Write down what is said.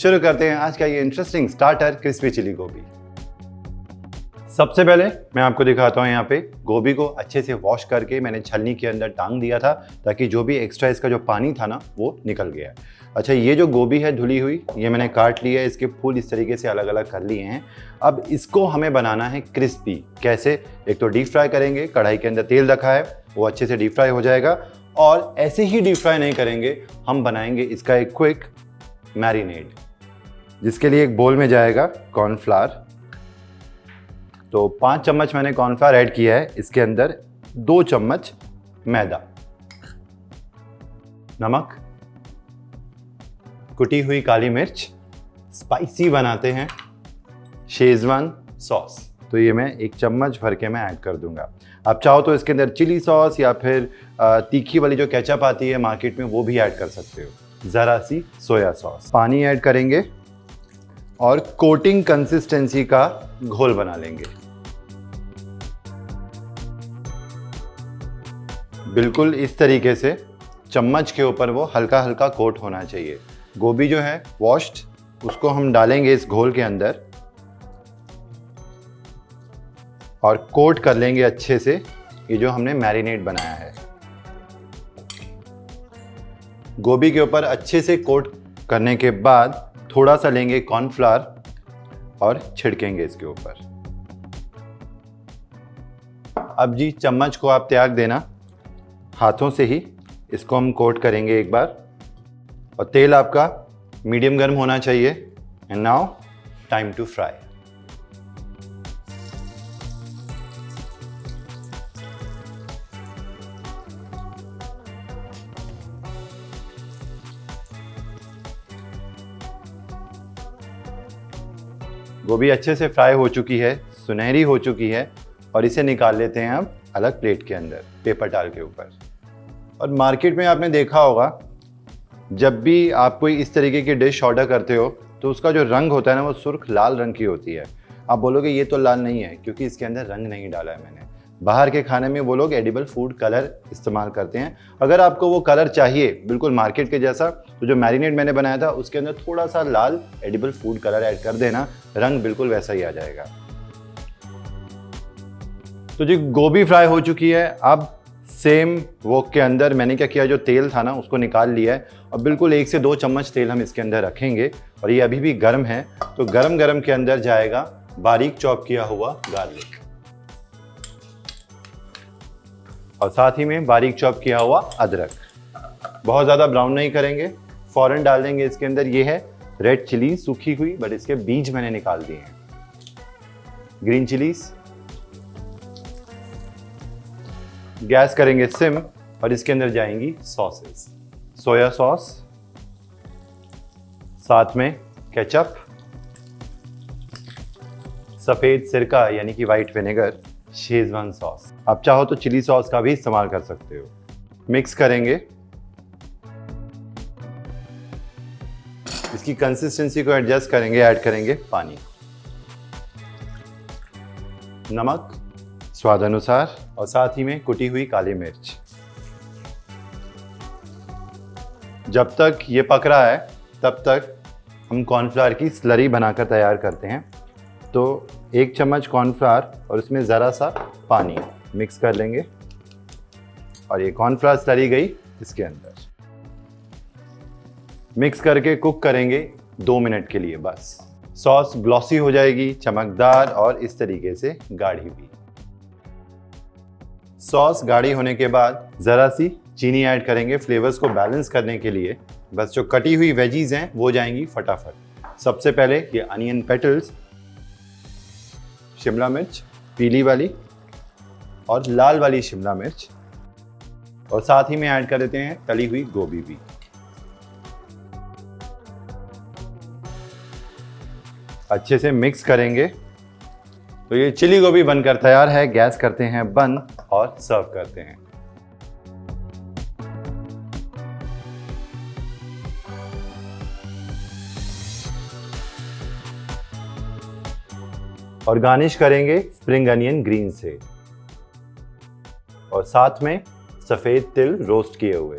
शुरू करते हैं आज का ये इंटरेस्टिंग स्टार्टर क्रिस्पी चिली गोभी। सबसे पहले मैं आपको दिखाता हूँ, यहाँ पे गोभी को अच्छे से वॉश करके मैंने छलनी के अंदर टांग दिया था ताकि जो भी एक्स्ट्रा इसका जो पानी था ना वो निकल गया। अच्छा, ये जो गोभी है धुली हुई, ये मैंने काट लिया है, इसके फूल इस तरीके से अलग अलग कर लिए हैं। अब इसको हमें बनाना है क्रिस्पी। कैसे? एक तो डीप फ्राई करेंगे, कढ़ाई के अंदर तेल रखा है, वो अच्छे से डीप फ्राई हो जाएगा। और ऐसे ही डीप फ्राई नहीं करेंगे, हम बनाएंगे इसका एक क्विक मैरिनेड, जिसके लिए एक बोल में जाएगा कॉर्नफ्लावर। तो 5 चम्मच मैंने कॉर्नफ्लावर ऐड किया है। इसके अंदर 2 चम्मच मैदा, नमक, कुटी हुई काली मिर्च, स्पाइसी बनाते हैं शेजवान सॉस, तो ये मैं 1 चम्मच भर के मैं ऐड कर दूंगा। आप चाहो तो इसके अंदर चिली सॉस या फिर तीखी वाली जो केचप आती है मार्केट में वो भी ऐड कर सकते हो। ज़रा सी सोया सॉस, पानी ऐड करेंगे और कोटिंग कंसिस्टेंसी का घोल बना लेंगे। बिल्कुल इस तरीके से चम्मच के ऊपर वो हल्का हल्का कोट होना चाहिए। गोभी जो है वॉश्ड, उसको हम डालेंगे इस घोल के अंदर और कोट कर लेंगे अच्छे से ये जो हमने मैरिनेड बनाया है। गोभी के ऊपर अच्छे से कोट करने के बाद थोड़ा सा लेंगे कॉर्नफ्लावर और छिड़केंगे इसके ऊपर। अब जी चम्मच को आप त्याग देना, हाथों से ही इसको हम कोट करेंगे एक बार। और तेल आपका मीडियम गर्म होना चाहिए। And now time to fry. गोभी अच्छे से फ्राई हो चुकी है, सुनहरी हो चुकी है, और इसे निकाल लेते हैं अब अलग प्लेट के अंदर पेपर टाल के ऊपर। और मार्केट में आपने देखा होगा, जब भी आप कोई इस तरीके की डिश ऑर्डर करते हो तो उसका जो रंग होता है ना वो सुर्ख लाल रंग की होती है। आप बोलोगे ये तो लाल नहीं है, क्योंकि इसके अंदर रंग नहीं डाला है मैंने। बाहर के खाने में वो लोग एडिबल फूड कलर इस्तेमाल करते हैं। अगर आपको वो कलर चाहिए बिल्कुल मार्केट के जैसा, तो जो मैरिनेड मैंने बनाया था उसके अंदर थोड़ा सा लाल एडिबल फूड कलर ऐड कर देना, रंग बिल्कुल वैसा ही आ जाएगा। तो जी गोभी फ्राई हो चुकी है। अब सेम वोक के अंदर मैंने क्या किया, जो तेल था ना उसको निकाल लिया है और बिल्कुल 1 से 2 चम्मच तेल हम इसके अंदर रखेंगे। और ये अभी भी गर्म है, तो गरम गरम के अंदर जाएगा बारीक चॉप किया हुआ गार्लिक, और साथ ही में बारीक चॉप किया हुआ अदरक। बहुत ज़्यादा ब्राउन नहीं करेंगे, फौरन डाल देंगे इसके अंदर। ये है रेड चिली सूखी हुई, बट इसके बीज मैंने निकाल दिए हैं। ग्रीन चिलीज, गैस करेंगे सिम, और इसके अंदर जाएंगी सॉसेस, सोया सॉस, साथ में केचप, सफेद सिरका यानी कि वाइट विनेगर, शेजवान सॉस। आप चाहो तो चिली सॉस का भी इस्तेमाल कर सकते हो। मिक्स करेंगे, इसकी कंसिस्टेंसी को एडजस्ट करेंगे, ऐड करेंगे पानी, नमक स्वाद अनुसार, और साथ ही में कुटी हुई काली मिर्च। जब तक ये पक रहा है तब तक हम कॉर्नफ्लावर की स्लरी बनाकर तैयार करते हैं। तो 1 चम्मच कॉर्नफ्लावर और उसमें ज़रा सा पानी मिक्स कर लेंगे, और ये कॉर्नफ्लावर स्लरी गई इसके अंदर। मिक्स करके कुक करेंगे 2 मिनट के लिए बस। सॉस ग्लॉसी हो जाएगी, चमकदार और इस तरीके से गाढ़ी भी। सॉस गाढ़ी होने के बाद ज़रा सी चीनी ऐड करेंगे फ्लेवर्स को बैलेंस करने के लिए। बस जो कटी हुई वेजीज हैं वो जाएंगी फटाफट। सबसे पहले ये अनियन पेटल्स, शिमला मिर्च पीली वाली और लाल वाली शिमला मिर्च, और साथ ही में ऐड कर देते हैं तली हुई गोभी भी। अच्छे से मिक्स करेंगे। तो ये चिली गोभी बनकर तैयार है। गैस करते हैं बंद और सर्व करते हैं। और गार्निश करेंगे स्प्रिंग अनियन ग्रीन से, और साथ में सफेद तिल रोस्ट किए हुए।